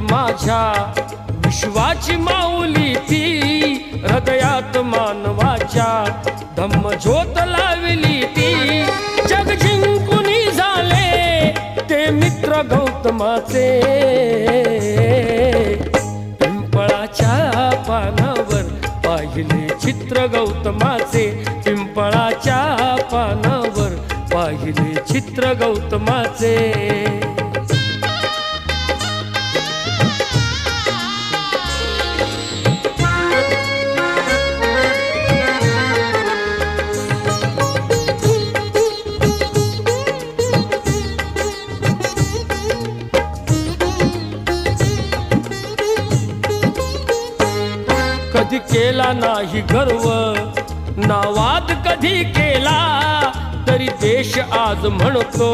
माझ्या विश्वाची माऊली ती हृदयात मानवाच्या धम्मज्योत लावली ती जग जिंकुनी झाले ते मित्र गौतमाचे पिंपळाच्या पानावर पाहिले चित्र गौतमाचे पिंपळाच्या पानावर पाहिले चित्र गौतमाचे कधी केला नाही गर्व ना वाद कधी केला तरी देश आज म्हणतो